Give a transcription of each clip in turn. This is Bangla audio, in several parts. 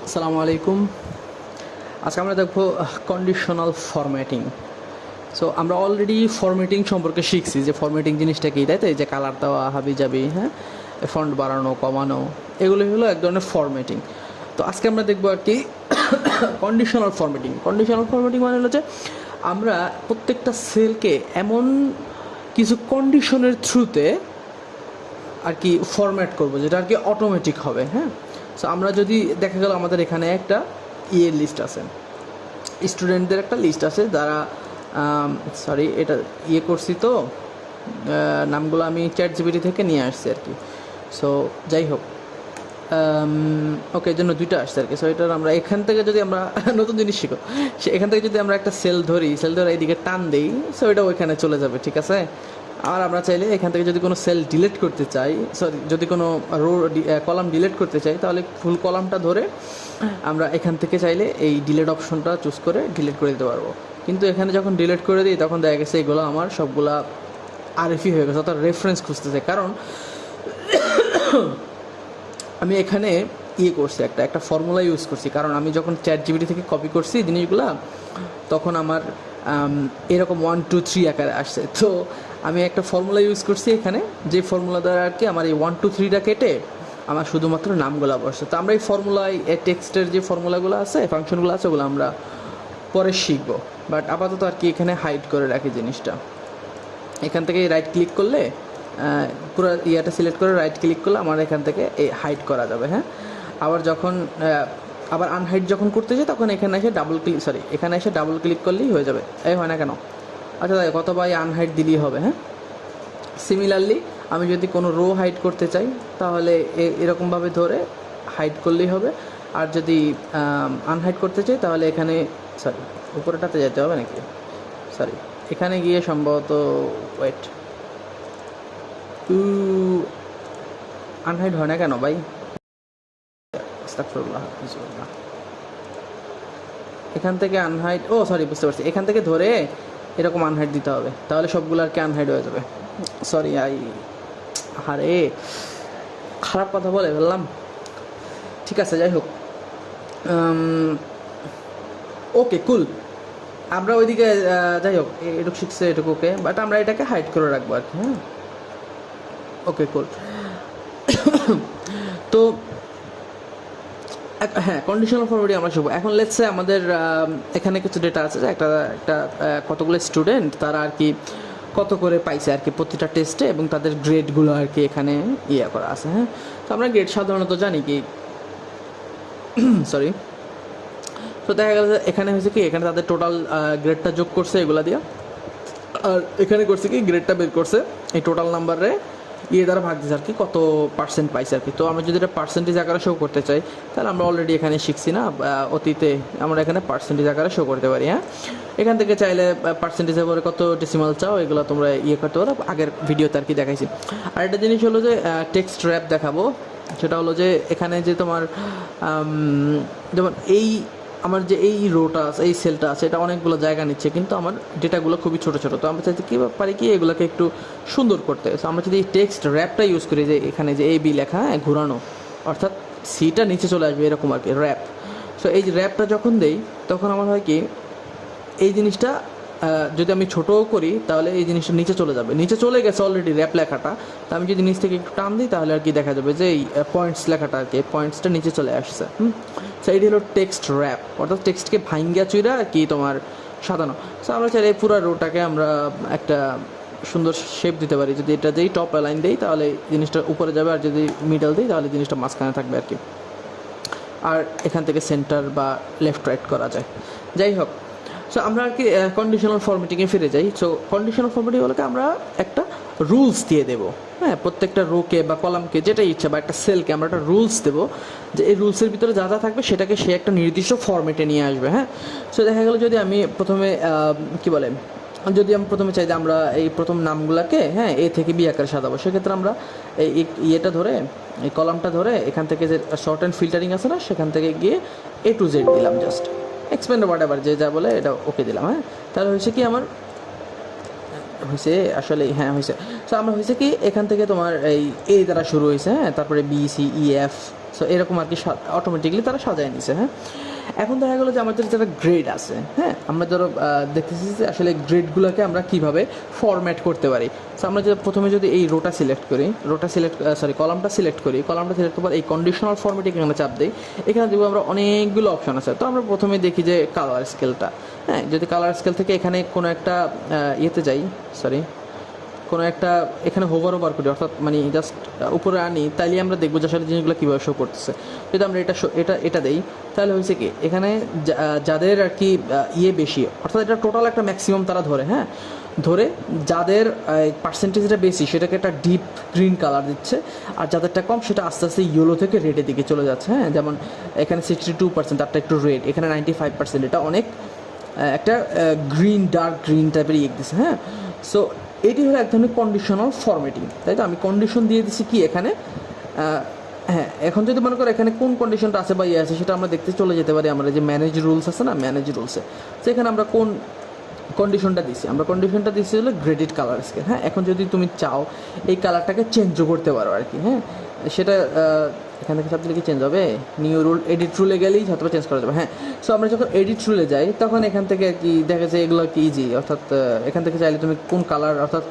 আসসালামু আলাইকুম। আজকে আমরা দেখব কন্ডিশনাল ফরম্যাটিং। সো আমরা অলরেডি ফরম্যাটিং সম্পর্কে শিখছি যে ফরম্যাটিং জিনিসটা কি, তাই তো? এই যে কালার দেওয়া, হাবি জাবি, হ্যাঁ, ফন্ট বাড়ানো কমানো, এগুলোই হলো এক ধরনের ফরম্যাটিং। তো আজকে আমরা দেখবো আর কি কন্ডিশনাল ফরম্যাটিং। কন্ডিশনাল ফরম্যাটিং মানে হলো যে আমরা প্রত্যেকটা সেলকে এমন কিছু কন্ডিশনের থ্রুতে আর কি ফরম্যাট করব যেটা আর কি অটোমেটিক হবে। হ্যাঁ, সো আমরা যদি দেখা গেল আমাদের এখানে একটা লিস্ট আছে, স্টুডেন্টদের একটা লিস্ট আছে যারা এটা করছি, তো নামগুলো আমি চ্যাট জিপিটি থেকে নিয়ে আসছি আর কি। সো যাই হোক, ওকে, জন্য দুইটা আসছে আর কি। সো এটার আমরা এখান থেকে যদি আমরা নতুন জিনিস শিখো, এখান থেকে যদি আমরা একটা সেল ধরে এইদিকে টান দিই, সো এটা ওইখানে চলে যাবে, ঠিক আছে? আর আমরা চাইলে এখান থেকে যদি কোনো সেল ডিলিট করতে চাই, যদি কোনো রো কলাম ডিলিট করতে চাই, তাহলে ফুল কলামটা ধরে আমরা এখান থেকে চাইলে এই ডিলিট অপশনটা চুজ করে ডিলিট করে দিতে পারবো। কিন্তু এখানে যখন ডিলিট করে দিই তখন দেখা গেছে এগুলো আমার সবগুলা আরএফই হয়ে গেছে, অর্থাৎ রেফারেন্স খুঁজতেছে। কারণ আমি এখানে করছি, একটা ফর্মুলা ইউজ করছি। কারণ আমি যখন চ্যাট জিপিটি থেকে কপি করছি জিনিসগুলা, তখন আমার এরকম 1 2 3 আকারে আসছে। তো আমি একটা ফর্মুলা ইউজ করছি এখানে, যে ফর্মুলা দ্বারা আর কি আমার এই 1 2 3টা কেটে আমার শুধুমাত্র নামগুলো বসছে। তো আমরা এই ফর্মুলায় টেক্সটের যে ফর্মুলাগুলো আছে, ফাংশনগুলো আছে, ওগুলো আমরা পরে শিখবো। বাট আপাতত আর কি এখানে হাইড করে রাখি জিনিসটা। এখান থেকে রাইট ক্লিক করলে পুরো ইয়াটা সিলেক্ট করে রাইট ক্লিক করলে আমার এখান থেকে এই হাইড করা যাবে। হ্যাঁ, আবার যখন আবার আনহাইড যখন করতে চাই তখন এখানে এসে ডাবল ক্লিক করলেই হয়ে যাবে। এই হয় না কেন? আচ্ছা, তাই কত বাই আনহাইড দিলেই হবে। হ্যাঁ, সিমিলারলি আমি যদি কোনো রো হাইড করতে চাই তাহলে এরকমভাবে ধরে হাইড করলেই হবে। আর যদি আনহাইড করতে চাই তাহলে এখানে উপরেটাতে যেতে হবে নাকি? এখানে গিয়ে সম্ভবত ওয়েট, আনহাইড হয় না কেন ভাই? এখান থেকে আনহাইড, বুঝতে পারছি, এখান থেকে ধরে এরকম আনহাইড দিতে হবে, তাহলে সবগুলো আর কি আনহাইড হয়ে যাবে। আরে খারাপ কথা বলে ফেললাম। ঠিক আছে, যাই হোক, ওকে, কুল। আমরা ওইদিকে যাই হোক, এটুকু শিখছে, এটুকু ওকে, বাট আমরা এটাকে হাইড করে রাখবো আর কি। হ্যাঁ, ওকে, কুল। তো হ্যাঁ, কন্ডিশনাল ফরম্যাটিং আমরা শিখবো। এখন লেটস সে আমাদের এখানে কিছু ডেটা আছে, যে একটা কতগুলো স্টুডেন্ট তারা আর কি কত করে পাইছে আর কি প্রতিটা টেস্টে, এবং তাদের গ্রেডগুলো আর কি এখানে করা আছে। হ্যাঁ, তো আমরা গ্রেড সাধারণত জানি কি তো দেখা গেল এখানে হয়েছে কি, এখানে তাদের টোটাল গ্রেডটা যোগ করছে এগুলা দিয়ে, আর এখানে করছে কি গ্রেডটা বের করছে এই টোটাল নাম্বারে দ্বারা ভাগ দিচ্ছে আর কি, কত পার্সেন্ট পাইছে আর কি। তো আমরা যদি এটা পার্সেন্টেজ আকারে শো করতে চাই, তাহলে আমরা অলরেডি এখানে শিখছি না, অতীতে আমরা এখানে পার্সেন্টেজ আকারে শো করতে পারি। হ্যাঁ, এখান থেকে চাইলে পার্সেন্টেজের পরে কত ডেসিমাল চাও এগুলো তোমরা করতে পারো, আগের ভিডিওতে আর কি দেখাইছি। আর একটা জিনিস হলো যে টেক্সট র্যাপ দেখাবো, সেটা হলো যে এখানে যে তোমার যেমন আমার যে এই রোটা আছে, এই সেলটা আছে, এটা অনেকগুলো জায়গা নিচ্ছে, কিন্তু আমার ডেটাগুলো খুবই ছোটো ছোটো। তো আমরা চাইতে কী পারি কি এগুলোকে একটু সুন্দর করতে। সো আমরা যদি এই টেক্সট র্যাপটা ইউজ করি, যে এখানে যে বি লেখা, ঘোরানো, অর্থাৎ সিটা নিচে চলে আসবে এরকম আর কি, র্যাপ। সো এই যে র্যাপটা যখন দেই তখন আমার হয় কি, এই জিনিসটা যদি আমি ছোটোও করি তাহলে এই জিনিসটা নিচে চলে যাবে, নিচে চলে গেছে অলরেডি র্যাপ লেখাটা। তো আমি যদি নিচ থেকে একটু টান দিই তাহলে আর কি দেখা যাবে যে এই পয়েন্টস লেখাটা আর কি, পয়েন্টসটা নিচে চলে আসছে। সো এটি হলো টেক্সট র্যাপ, অর্থাৎ টেক্সটকে ভাঙ্গা চুইরা আর কি তোমার সাজানো। সো আমরা চাইলে পুরো রোটাকে আমরা একটা সুন্দর শেপ দিতে পারি। যদি এটা যেই টপ লাইন দিই তাহলে জিনিসটা উপরে যাবে, আর যদি মিডল দিই তাহলে জিনিসটা মাঝখানে থাকবে আর কি। আর এখান থেকে সেন্টার বা লেফট রাইট করা যায়। যাই হোক, সো আমরা আর কি কন্ডিশনাল ফরম্যাটিংয়ে ফিরে যাই। সো কন্ডিশনাল ফরম্যাটিং বলতে আমরা একটা রুলস দিয়ে দেবো। হ্যাঁ, প্রত্যেকটা রোকে বা কলামকে, যেটাই ইচ্ছা, বা একটা সেলকে আমরা একটা রুলস দেবো, যে এই রুলসের ভিতরে যা যা থাকবে সেটাকে সে একটা নির্দিষ্ট ফরম্যাটে নিয়ে আসবে। হ্যাঁ, সো দেখা গেলো যদি আমি প্রথমে যদি আমি প্রথমে চাই যে আমরা এই প্রথম নামগুলোকে এ থেকে বি আকারে সাজাবো, সেক্ষেত্রে আমরা এই ধরে, এই কলামটা ধরে এখান থেকে যে শর্ট অ্যান্ড ফিল্টারিং আছে না, সেখান থেকে গিয়ে A to Z দিলাম, জাস্ট এক্সপ্যান্ড হোয়াটএভার যে যা বলে এটা ওকে দিলাম। হ্যাঁ, তাহলে হয়েছে কি আমার হয়েছে আসলে, হয়েছে। সো আমরা হয়েছে কি এখান থেকে তোমার এই দ্বারা শুরু হয়েছে, হ্যাঁ, তারপরে B C E F so এরকম আর কি অটোমেটিকলি তারা সাজায় নিছে। হ্যাঁ, এখন দেখা গেলো যে আমাদের যারা গ্রেড আছে, হ্যাঁ, আমরা ধরো দেখতেছি যে আসলে গ্রেডগুলোকে আমরা কীভাবে ফরম্যাট করতে পারি। সো আমরা যদি প্রথমে যদি এই রোটা সিলেক্ট করি, কলামটা সিলেক্ট করি, কলামটা সিলেক্ট করার পর এই কন্ডিশনাল ফরম্যাটিং এখানে চাপ দিই, এখানে দেখবো আমরা অনেকগুলো অপশন আছে। তো আমরা প্রথমে দেখি যে কালার স্কেলটা, হ্যাঁ, যদি কালার স্কেল থেকে এখানে কোনো একটা ইয়েতে যাই, কোনো একটা এখানে হোভার করি, অর্থাৎ মানে জাস্ট উপরে আনি, তাইলে আমরা দেখবো যে আসলে জিনিসগুলো কীভাবে শো করতেছে। যদি আমরা এটা দেই, তাহলে হয়েছে কি এখানে যাদের আর কি ইয়ে বেশি, অর্থাৎ এটা টোটাল একটা ম্যাক্সিমাম তারা ধরে, হ্যাঁ, ধরে যাদের পার্সেন্টেজটা বেশি সেটাকে একটা ডিপ গ্রিন কালার দিচ্ছে, আর যাদেরটা কম সেটা আস্তে আস্তে ইয়েলো থেকে রেডের দিকে চলে যাচ্ছে। হ্যাঁ, যেমন এখানে 62%, তারটা একটু রেড, এখানে 95%, এটা অনেক একটা গ্রিন, ডার্ক গ্রিন টাইপের ইয়ে দিচ্ছে। হ্যাঁ, সো এটি হলো এক ধরনের কন্ডিশনাল ফরম্যাটিং, তাই তো। আমি কন্ডিশন দিয়ে দিচ্ছি কি এখানে, হ্যাঁ, এখন যদি মনে করো এখানে কোন কন্ডিশনটা আছে বা ইয়ে আছে সেটা আমরা দেখতে চলে যেতে পারি। আমরা যে ম্যানেজ রুলস আছে না, ম্যানেজ রুলসে সেখানে আমরা কোন কন্ডিশনটা দিচ্ছি, আমরা কন্ডিশনটা দিচ্ছি হলো গ্রেডেড কালার স্কেল। হ্যাঁ, এখন যদি তুমি চাও এই কালারটাকে চেঞ্জও করতে পারো আর কি। হ্যাঁ, সেটা এখান থেকে সব দিলে কি চেঞ্জ হবে, নিউ রুল এডিট রুলে গেলেই হয়তো চেঞ্জ করা যাবে। হ্যাঁ, সো আমরা যখন এডিট রুলে যাই তখন এখান থেকে আর কি দেখা যায় এগুলো কি ইজি, অর্থাৎ এখান থেকে চাইলে তুমি কোন কালার, অর্থাৎ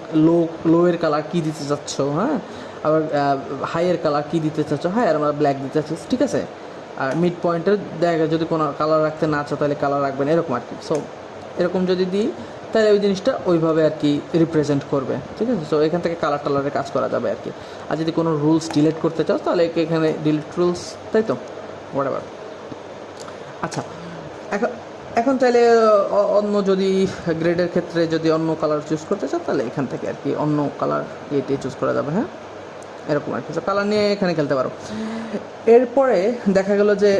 লোয়ের কালার কী দিতে চাচ্ছ, হ্যাঁ, আবার হাইয়ের কালার কী দিতে চাচ্ছ, হ্যাঁ, আর আমরা ব্ল্যাক দিতে চাচ্ছি, ঠিক আছে। আর মিড পয়েন্টের দেখা যদি কোনো কালার রাখতে না চাও তাহলে কালার রাখবেন, এরকম আর কি। সো এরকম যদি দিই তাহলে ওই জিনিসটা ওইভাবে আর কি রিপ্রেজেন্ট করবে, ঠিক আছে। সো এখান থেকে কালারের কাজ করা যাবে আর কি। আর যদি কোনো রুলস ডিলিট করতে চাও তাহলে এখানে ডিলিট রুলস, তাই তো, হোয়াটএভার। আচ্ছা, এখন চাইলে অন্য যদি গ্রেডের ক্ষেত্রে যদি অন্য কালার চুজ করতে চাও তাহলে এখান থেকে আর কি অন্য কালার এটি চুজ করা যাবে। হ্যাঁ, এরকম আর কি। সো কালার নিয়ে এখানে খেলতে পারো। এরপরে দেখা গেল যে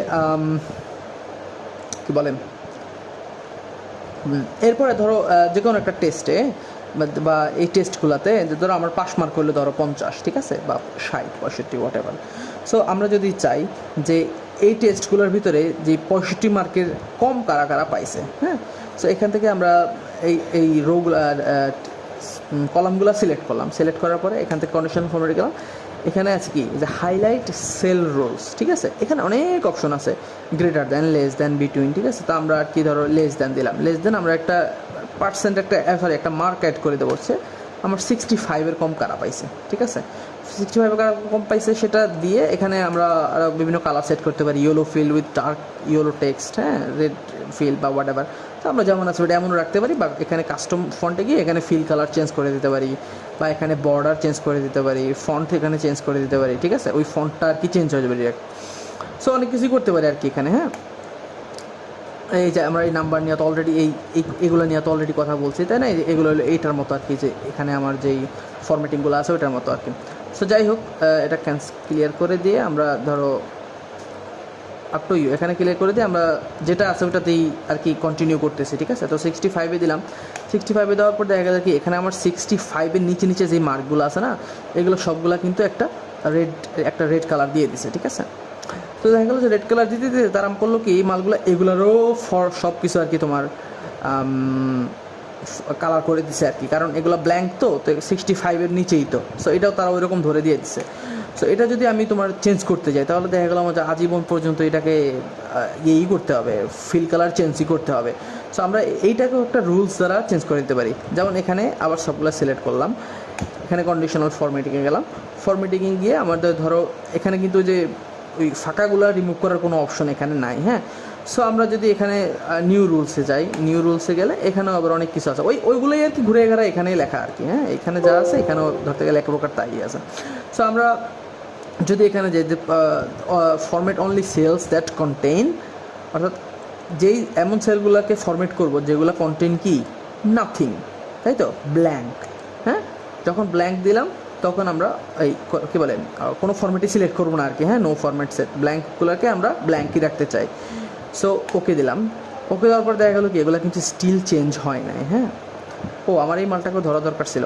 কি বলেন, এরপরে ধরো যে কোনো একটা টেস্টে বা এই টেস্টগুলোতে ধরো আমার পাস মার্ক করলে ধরো 50, ঠিক আছে, বা 60, 65, হোয়াটএভার। সো আমরা যদি চাই যে এই টেস্টগুলোর ভিতরে যে 65 মার্কের কম কারা কারা পাইছে, হ্যাঁ, সো এখান থেকে আমরা এই রোগুলার কলামগুলো সিলেক্ট করলাম, সিলেক্ট করার পরে এখান থেকে কন্ডিশন ফরম্যাটে গেলাম। এখানে আছে কি যে হাইলাইট সেল রোলস, ঠিক আছে। এখানে অনেক অপশন আছে, greater than, less than, between, ঠিক আছে। তো আমরা আর কি ধরো লেস দ্যান দিলাম, লেস দ্যান আমরা একটা পার্সেন্ট একটা মার্ক অ্যাড করে দেবো, হচ্ছে আমার 65-এর কম কারা পাইছে, ঠিক আছে। 65 কারা কম পাইছে সেটা দিয়ে এখানে আমরা আরও বিভিন্ন কালার সেট করতে পারি, yellow fill with dark yellow text, হ্যাঁ, রেড ফিল বা হোয়াট এভার। তো আমরা যেমন আছে ওটা এমনও রাখতে পারি, বা এখানে কাস্টম ফন্টে গিয়ে এখানে ফিল কালার চেঞ্জ করে দিতে পারি, বা এখানে বর্ডার চেঞ্জ করে দিতে পারি, ফন্ট এখানে চেঞ্জ করে দিতে পারি, ঠিক আছে। ওই ফন্টটা আর কি চেঞ্জ হয়ে যাবে ডিরেক্ট। সো অনেক কিছুই করতে পারি আর কি এখানে। হ্যাঁ, এই যে আমরা এই নাম্বার নিয়ে তো অলরেডি এইগুলো নিয়ে তো অলরেডি কথা বলছি, তাই না। এগুলো হলো এইটার মতো আর কি, যে এখানে আমার যেই ফরম্যাটিংগুলো আছে ওইটার মতো আর কি। সো যাই হোক, এটা ক্লিয়ার করে দিয়ে আমরা ধরো আপ টু ইউ, এখানে ক্লিয়ার করে দিয়ে আমরা যেটা আছে ওটাতেই আর কি কন্টিনিউ করতেছি, ঠিক আছে। তো 65-এ দিলাম, 65-এ দেওয়ার পর দেখা গেল কি এখানে আমার 65-এর নিচে যে মার্কগুলো আছে না, এগুলো সবগুলো কিন্তু একটা রেড কালার দিয়ে দিছে, ঠিক আছে। তো দেখা গেলো যে রেড কালার দিতে দিতে তারা করলো কি মালগুলো এগুলোরও সব কিছু আর কি তোমার কালার করে দিছে আর কি, কারণ এগুলো ব্ল্যাঙ্ক তো 65-এর নিচেই তো। সো এটাও তারা ওইরকম ধরে দিয়ে দিচ্ছে। সো এটা যদি আমি তোমার চেঞ্জ করতে যাই তাহলে দেখা গেলো আমার আজীবন পর্যন্ত এটাকে ইয়েই করতে হবে, ফিল কালার চেঞ্জই করতে হবে। সো আমরা এইটাকেও একটা রুলস দ্বারা চেঞ্জ করে দিতে পারি। যেমন এখানে আবার সবগুলো সিলেক্ট করলাম, এখানে কন্ডিশনাল ফরম্যাটিংয়ে গেলাম, ফরম্যাটিংয়ে গিয়ে আমাদের ধরো এখানে কিন্তু যে ওই ফাঁকাগুলো রিমুভ করার কোনো অপশন এখানে নাই। হ্যাঁ, সো আমরা যদি এখানে নিউ রুলসে যাই, নিউ রুলসে গেলে এখানেও আবার অনেক কিছু আছে, ওইগুলোই আর কি ঘুরে ঘেরা এখানেই লেখা আর কি। হ্যাঁ, এখানে যা আছে এখানেও ধরতে গেলে এক প্রকার তাই আছে। সো আমরা যদি এখানে যে format only cells that contain, অর্থাৎ যেই এমন সেলগুলোকে ফরম্যাট করব যেগুলো কন্টেইন কি নাথিং, তাই তো, ব্ল্যাঙ্ক। হ্যাঁ, যখন ব্ল্যাঙ্ক দিলাম তখন আমরা এই কী বলেন কোনো ফরম্যাটই সিলেক্ট করবো না আর কি। হ্যাঁ, নো ফরম্যাট সেট, ব্ল্যাঙ্কগুলোকে আমরা ব্ল্যাঙ্কই রাখতে চাই। সো ওকে দিলাম, ওকে দেওয়ার পর দেখা গেলো কি এগুলো কিন্তু স্টিল চেঞ্জ হয় নাই। হ্যাঁ, ও আমার এই মালটাকেও ধরা দরকার ছিল,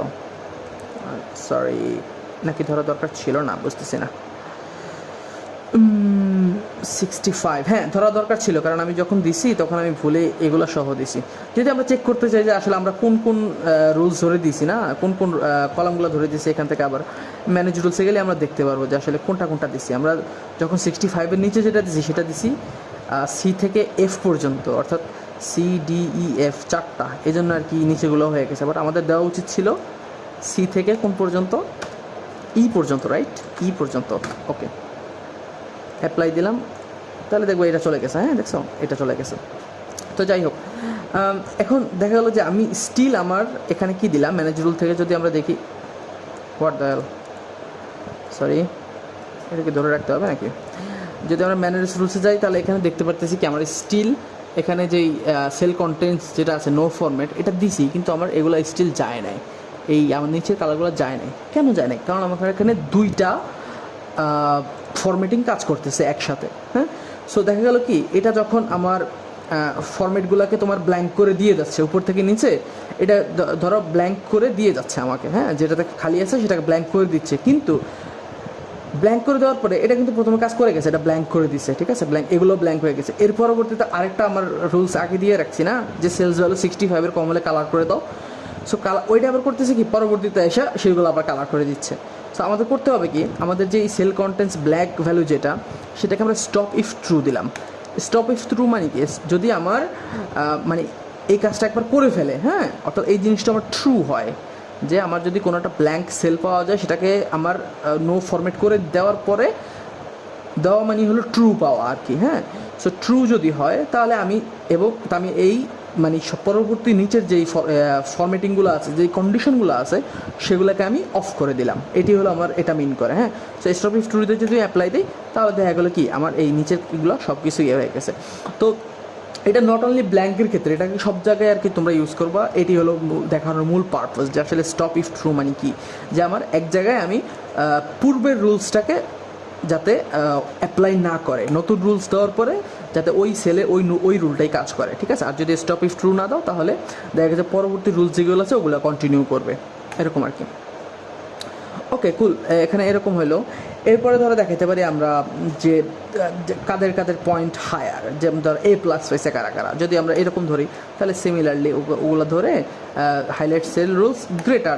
সরি, নাকি ধরা দরকার ছিল না, বুঝতেছি না। 65, হ্যাঁ ধরা দরকার ছিল, কারণ আমি যখন দিছি তখন আমি ভুলে এগুলো সহ দিছি। যদি আমরা চেক করতে চাই যে আসলে আমরা কোন কোন রুলস ধরে দিছি, না কোন কোন কলামগুলো ধরে দিছি, এখান থেকে আবার ম্যানেজ রুলসে গেলে আমরা দেখতে পারবো যে আসলে কোনটা কোনটা দিছি। আমরা যখন 65-এর নিচে যেটা দিছি সেটা দিছি সি থেকে এফ পর্যন্ত, অর্থাৎ সি ডি ই এফ চারটা, এই জন্য আর কি নিচেগুলো হয়ে গেছে। বাট আমাদের দেওয়া উচিত ছিল সি থেকে কোন পর্যন্ত, ই পর্যন্ত, রাইট, ই পর্যন্ত। ওকে, অ্যাপ্লাই দিলাম, তাহলে দেখবো এটা চলে গেছে। হ্যাঁ দেখছো, এটা চলে গেছে। তো যাই হোক, এখন দেখা গেলো যে আমি স্টিল আমার এখানে কি দিলাম, ম্যানেজ রুল থেকে যদি আমরা দেখি, হোয়াট দ্য হেল, সরি এটাকে ধরে রাখতে হবে নাকি? যদি আমরা ম্যানেজ রুলসে যাই তাহলে এখানে দেখতে পারতেছি কি আমার স্টিল এখানে যেই সেল কন্টেন্টস যেটা আছে নো ফরম্যাট, এটা দিছি, কিন্তু আমার এগুলো স্টিল যায় নাই, এই আমার নিচের কালারগুলো যায় নাই। কেন যায় নাই? কারণ আমার এখানে দুইটা ফরম্যাটিং কাজ করতেছে একসাথে। হ্যাঁ, সো দেখা গেল কি এটা যখন আমার ফরম্যাটগুলোকে তোমার ব্ল্যাঙ্ক করে দিয়ে যাচ্ছে উপর থেকে নিচে, এটা ধরো ব্ল্যাঙ্ক করে দিয়ে যাচ্ছে আমাকে, হ্যাঁ যেটাতে খালি আছে সেটাকে ব্ল্যাঙ্ক করে দিচ্ছে, কিন্তু ব্ল্যাঙ্ক করে দেওয়ার পরে এটা কিন্তু প্রথমে কাজ করে গেছে, এটা ব্ল্যাঙ্ক করে দিচ্ছে, ঠিক আছে, ব্ল্যাঙ্ক, এগুলো ব্ল্যাঙ্ক হয়ে গেছে। এর পরবর্তীতে আরেকটা আমার রুলস আগে দিয়ে রাখছি না, যে সেলস ভ্যালু 65-এর কম হলে কালার করে দাও। সো কালার ওইটা আবার করতেছে কি, পরবর্তীতে এসে সেগুলো আবার কালার করে দিচ্ছে। সো আমাদের করতে হবে কি, আমাদের যে সেল কন্টেন্টস ব্ল্যাক ভ্যালু যেটা, সেটাকে আমরা স্টপ ইফ ট্রু দিলাম। স্টপ ইফ ট্রু মানে কি, যদি আমার মানে এই কাজটা একবার করে ফেলে, হ্যাঁ অর্থাৎ এই জিনিসটা আমার ট্রু হয়, যে আমার যদি কোনো একটা ব্ল্যাঙ্ক সেল পাওয়া যায় সেটাকে আমার নো ফরম্যাট করে দেওয়ার পরে দেওয়া মানে হলো ট্রু পাওয়া আর কি। হ্যাঁ, সো ট্রু যদি হয় তাহলে আমি আমি এই মানে পরবর্তী নিচের যেই ফরম্যাটিংগুলো আছে, যেই কন্ডিশনগুলো আছে, সেগুলোকে আমি অফ করে দিলাম। এটি হলো আমার, এটা মিন করে। হ্যাঁ, সো স্টপ ইফ ট্রুতে যদি অ্যাপ্লাই দিই তাহলে দেখা গেলো কি আমার এই নিচেরগুলো সব কিছু ইয়ে হয়ে গেছে। তো এটা নট অনলি ব্ল্যাঙ্কের ক্ষেত্রে, এটাকে সব জায়গায় আর কি তোমরা ইউজ করবা। এটি হলো দেখানোর মূল পারপাস, যে আসলে স্টপ ইফ ট্রু মানে কি, যে আমার এক জায়গায় আমি পূর্বের রুলসটাকে যাতে অ্যাপ্লাই না করে, নতুন রুলস দেওয়ার পরে যাতে ওই সেলে ওই রুলটাই কাজ করে, ঠিক আছে। আর যদি স্টপ ইফ ট্রু না দাও তাহলে দেখা গেছে পরবর্তী রুলস যেগুলো আছে ওগুলো কন্টিনিউ করবে, এরকম আর কি। ওকে কুল, এখানে এরকম হলো। এরপরে ধরো দেখাতে পারি আমরা যে কাদের কাদের পয়েন্ট হায়ার, যেমন ধর এ প্লাস পাইছে কারা কারা, যদি আমরা এরকম ধরি তাহলে সিমিলারলি ওগুলো ধরে highlight sell rules greater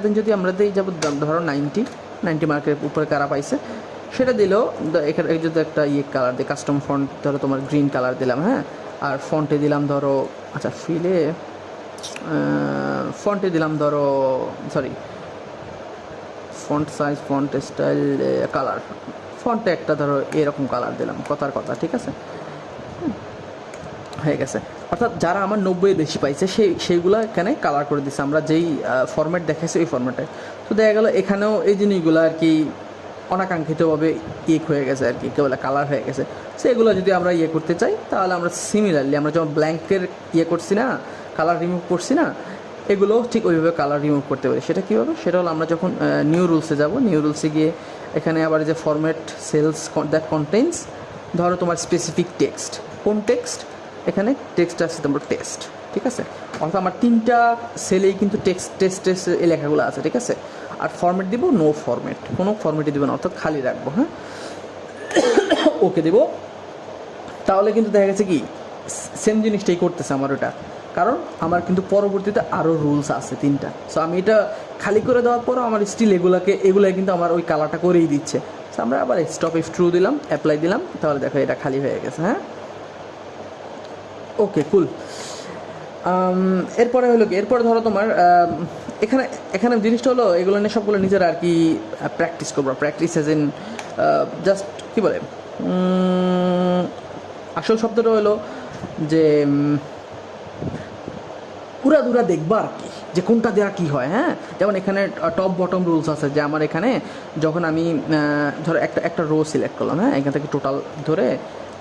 than যদি আমরা দিই, যেমন ধরো 90 মার্কের উপরে কারা পাইছে সেটা দিলেও, এখানে যদি একটা কালার দিই, কাস্টম ফন্ট ধরো তোমার গ্রিন কালার দিলাম, হ্যাঁ, আর ফন্টে দিলাম ধরো, আচ্ছা ফন্টে দিলাম ধরো, sorry font size, font style, colour, ফন্টে একটা ধরো এরকম কালার দিলাম, কথার কথা, ঠিক আছে, হয়ে গেছে। অর্থাৎ যারা আমার 90 বেশি পাইছে সেইগুলো এখানে কালার করে দিচ্ছে, আমরা যেই ফরম্যাট দেখাইছি ওই ফরম্যাটে। তো দেখা গেলো এখানেও এই জিনিসগুলো আর কি অনাকাঙ্ক্ষিতভাবে হয়ে গেছে আর কি, কেবল কালার হয়ে গেছে। সো এগুলো যদি আমরা করতে চাই তাহলে আমরা সিমিলারলি, আমরা যেমন ব্ল্যাঙ্কের করছি না, কালার রিমুভ করছি না, এগুলো ঠিক ওইভাবে কালার রিমুভ করতে পারি। সেটা কীভাবে? সেটা হলো আমরা যখন নিউ রুলসে যাব, নিউ রুলসে গিয়ে এখানে আবার যে ফরম্যাট সেলস দ্যাট কন্টেন্স, ধরো তোমার স্পেসিফিক টেক্সট, কোন টেক্সট, এখানে টেক্সট আছে তোমার টেস্ট, ঠিক আছে। অর্থাৎ আমার 3টা সেলেই কিন্তু টেস্ট এই লেখাগুলো আছে, ঠিক আছে। আর ফরম্যাট দিব নো ফরম্যাট, কোনো ফরম্যাটই দেবো না, অর্থাৎ খালি রাখবো। হ্যাঁ, ওকে দেবো, তাহলে কিন্তু দেখা গেছে কি সেম জিনিসটাই করতেছে আমার ওটা, কারণ আমার কিন্তু পরবর্তীতে আরও রুলস আছে 3টা। সো আমি এটা খালি করে দেওয়ার পরও আমার স্টিল এগুলাই কিন্তু আমার ওই কালারটা করেই দিচ্ছে। সো আমরা আবার স্টপ ইফ ট্রু দিলাম, অ্যাপ্লাই দিলাম, তাহলে দেখো এটা খালি হয়ে গেছে। হ্যাঁ, ওকে কুল। এরপরে হলো কি, এরপরে ধরো তোমার এখানে জিনিসটা হলো এগুলো নিয়ে সবগুলো নিজেরা আর কি প্র্যাকটিস করবো। প্র্যাকটিস এজ ইন জাস্ট কী বলে, আসল শব্দটা হলো যে উড়াধুরা দেখবা আর কি, যে কোনটা দেওয়া কী হয়। হ্যাঁ, যেমন এখানে টপ বটম রুলস আছে, যে আমার এখানে যখন আমি ধরো একটা রো সিলেক্ট করলাম, হ্যাঁ, এখান থেকে টোটাল ধরে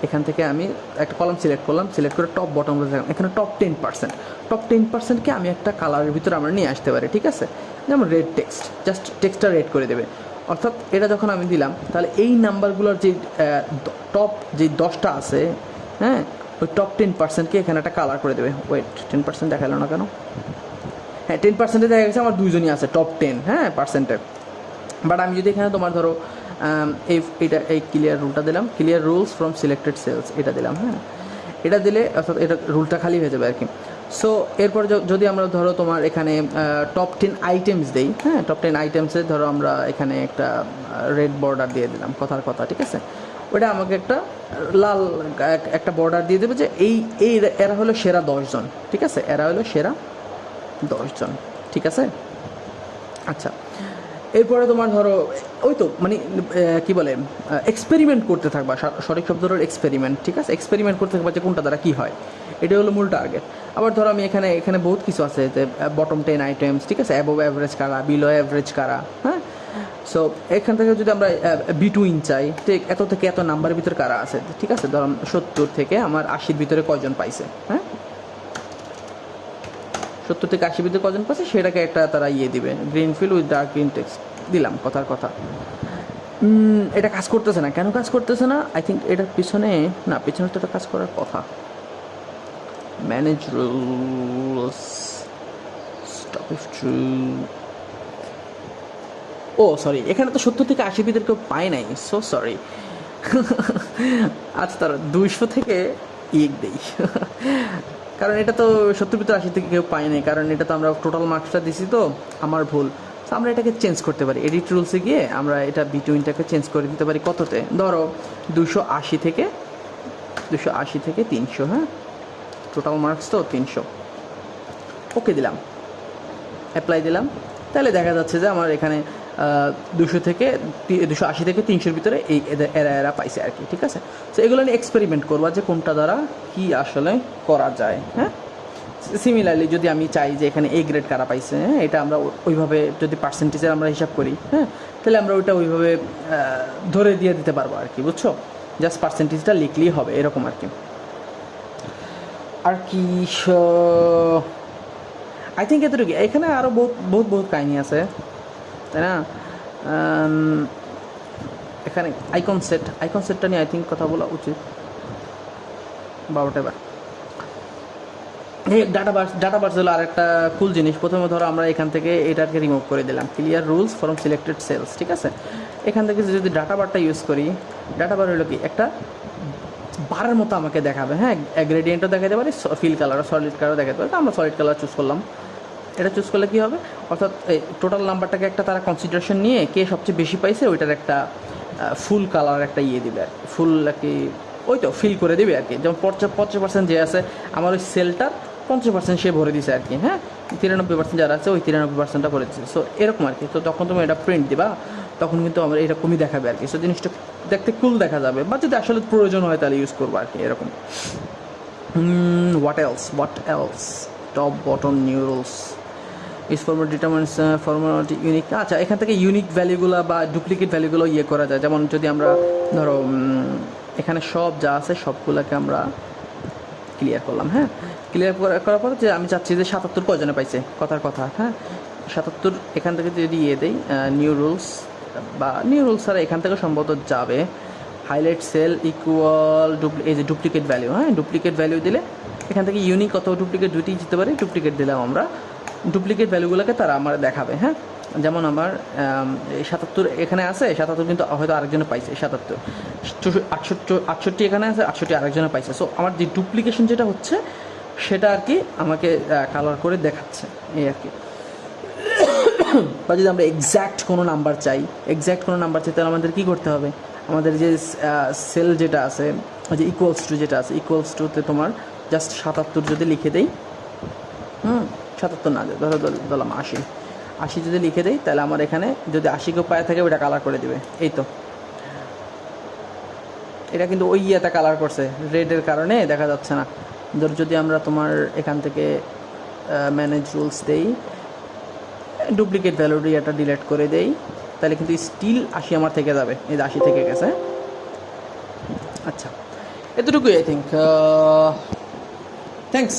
এখান থেকে আমি একটা কলাম সিলেক্ট করে টপ বটম রুলস, এখানে টপ 10%কে আমি একটা কালারের ভিতরে আমরা নিয়ে আসতে পারি, ঠিক আছে। যেমন রেড টেক্সট, জাস্ট টেক্সটটা রেড করে দেবে। অর্থাৎ এটা যখন আমি দিলাম তাহলে এই নাম্বারগুলোর যে টপ যে 10টা আছে, হ্যাঁ, ওই টপ 10%কে এখানে একটা কালার করে দেবে। ওয়েট, 10% দেখালো না কেন? হ্যাঁ, 10%-এ দেখা গেছে আমার 2জনই আছে টপ 10, হ্যাঁ, পার্সেন্টের। বাট আমি যদি এখানে তোমার ধরো এই ক্লিয়ার রুলটা দিলাম, clear rules from selected cells এটা দিলাম। হ্যাঁ, এটা দিলে অর্থাৎ এটা রুলটা খালি হয়ে যাবে আর কি। সো এরপর যদি আমরা ধরো তোমার এখানে টপ 10 আইটেমস দেই, হ্যাঁ, টপ 10 আইটেমসে ধরো আমরা এখানে একটা রেড বর্ডার দিয়ে দিলাম, কথার কথা, ঠিক আছে। ওটা আমাকে একটা লাল একটা বর্ডার দিয়ে দেবে যে এরা হলো সেরা 10 জন, ঠিক আছে, এরা হলো সেরা 10 জন, ঠিক আছে। আচ্ছা, এরপরে তোমার ধরো ওই তো মানে কি বলে এক্সপেরিমেন্ট করতে থাকবা, সঠিক শব্দ হলো এক্সপেরিমেন্ট, ঠিক আছে। এক্সপেরিমেন্ট করতে থাকবা যে কোনটা দ্বারা কী হয়, এটা হলো মূল টার্গেট। আবার ধরো আমি এখানে বহুত কিছু আছে যে বটম 10 আইটেমস, ঠিক আছে, অ্যাবোভ অ্যাভারেজ কারা, বিলো অ্যাভারেজ কারা, হ্যাঁ। সো এখান থেকে যদি আমরা বিটুইন চাই, ঠিক এত থেকে এত নাম্বারের ভিতরে কারা আছে, ঠিক আছে। ধরো 70 থেকে আমার 80-র ভিতরে কয়জন পাইছে, হ্যাঁ, 70 থেকে 80 ভিতরে কজন পাচ্ছে সেটাকে একটা তারা দিবে, green fill with dark green text দিলাম, কথার কথা। এটা কাজ করতেছে না, কেন কাজ করতেছে না? আই থিঙ্ক এটার পিছনে তো এটা কাজ করার কথা। Manage rules, stop if true. ও সরি, এখানে তো 70 থেকে 80 ভিতরে কেউ পায় নাই, সো সরি। আচ্ছা, তারা 200 থেকে 1 দেই। কারণ এটা তো 70 ভিতরে 80 থেকে কেউ পায় নাই, কারণ এটা তো আমরা টোটাল মার্কসটা দিছি, তো আমার ভুল। তো আমরা এটাকে চেঞ্জ করতে পারি, এডিট রুলসে গিয়ে আমরা এটা বিটুইনটাকে চেঞ্জ করে দিতে পারি কততে, ধরো 280 থেকে 300, হ্যাঁ, টোটাল মার্কস তো 300। ওকে দিলাম, অ্যাপ্লাই দিলাম, তাহলে দেখা যাচ্ছে যে আমার এখানে 280 থেকে 300-র ভিতরে এরা পাইছে আর কি, ঠিক আছে। তো এগুলো নিয়ে এক্সপেরিমেন্ট করবা যে কোনটা দ্বারা কি আসলে করা যায়, হ্যাঁ। সিমিলারলি যদি আমি চাই যে এখানে এ গ্রেড কারা পাইছে, হ্যাঁ, এটা আমরা ওইভাবে যদি পার্সেন্টেজের আমরা হিসাব করি, হ্যাঁ, তাহলে আমরা ওইটা ওইভাবে ধরে দিয়ে দিতে পারবো আর কি, বুঝছো। জাস্ট পার্সেন্টেজটা লিখলেই হবে, এরকম আর কি। আর কি আই থিঙ্ক এতটুকু। এখানে আরও বহুত কাহিনী আছে, তাই না। এখানে আইকন সেটটা নিয়ে আই থিঙ্ক কথা বলা উচিত, বা হোয়াটএভার। এই ডাটাবার্স হলো আরেকটা কুল জিনিস। প্রথমে ধরো আমরা এখান থেকে এটাকে রিমুভ করে দিলাম, clear rules from selected cells, ঠিক আছে। এখান থেকে যদি ডাটাবারটা ইউজ করি, ডাটাবার হলো কি একটা বারের মতো আমাকে দেখাবে, হ্যাঁ, গ্রেডিয়েন্টও দেখাতে পারি, ফিল কালারও, সলিড কালারও দেখাতে পারি। তো আমরা সলিড কালার চুজ করলাম। এটা চুজ করলে কী হবে, অর্থাৎ এই টোটাল নাম্বারটাকে একটা তারা কনসিডারেশন নিয়ে কে সবচেয়ে বেশি পাইছে ওইটার একটা ফুল কালার একটা দিবে আর কি, ফুল আর কি, ওই তো ফিল করে দিবে আর কি। যেমন 50% যে আছে আমার ওই সেলটার 50% সে ভরে দিছে আর কি, হ্যাঁ, 93% যারা আছে ওই 93%টা ভরে দিচ্ছে। সো এরকম আর কি। তো তখন তুমি এটা প্রিন্ট দিবা, তখন কিন্তু আমরা এরকমই দেখাবে আর কি। সো জিনিসটা দেখতে কুল দেখা যাবে, বা যদি আসলে প্রয়োজন হয় তাহলে ইউজ করবো আর কি, এরকম। What else top bottom new rules is formula determines ফর্মুলাটি ইউনিক। আচ্ছা, এখান থেকে ইউনিক ভ্যালুগুলো বা ডুপ্লিকেট ভ্যালুগুলো করা যায়। যেমন যদি আমরা ধরো এখানে সব যা আছে সবগুলোকে আমরা ক্লিয়ার করলাম, হ্যাঁ, ক্লিয়ার করার পর যে আমি চাচ্ছি যে 77 কয়জনে পাইছে, কথার কথা, হ্যাঁ, 77 এখান থেকে যদি দেই নিউ রুলস ছাড়া এখান থেকে সম্ভবত যাবে হাইলাইট সেল ইকুয়াল এই যে ডুপ্লিকেট ভ্যালু, হ্যাঁ, ডুপ্লিকেট ভ্যালু দিলে এখান থেকে ইউনিক অথবা ডুপ্লিকেট দুইটি যেতে পারে। ডুপ্লিকেট দিলাম আমরা, ডুপ্লিকেট ভ্যালুগুলোকে তারা আমার দেখাবে, হ্যাঁ। যেমন আমার 77 এখানে আছে, 77 কিন্তু হয়তো আরেকজনে পাইছে, 77 68 এখানে আছে, 68 আরেকজনে পাইছে। সো আমার যে ডুপ্লিকেশন যেটা হচ্ছে সেটা আর কি আমাকে কালার করে দেখাচ্ছে, এই আর কি। বা যদি আমরা এক্স্যাক্ট কোনো নাম্বার চাই তাহলে আমাদের কী করতে হবে, আমাদের যে সেল যেটা আছে, যে ইকুয়ালস টুতে তোমার জাস্ট 77 যদি লিখে দেই, 77 না, ধরো ধরলাম 80 যদি লিখে দেই, তাহলে আমার এখানে যদি 80 কেউ পায়ে থাকে ওইটা কালার করে দিবে। এই তো এটা কিন্তু ওই কালার করছে, রেডের কারণে দেখা যাচ্ছে না। যদি আমরা তোমার এখান থেকে ম্যানেজ রুলস দেই, ডুপ্লিকেট ভ্যালুটি এটা ডিলিট করে দেই, তাহলে কিন্তু স্টিল 80 আমার থেকে যাবে। এই 80 থেকে গেছে। আচ্ছা, এতটুকুই আই থিঙ্ক। থ্যাংকস।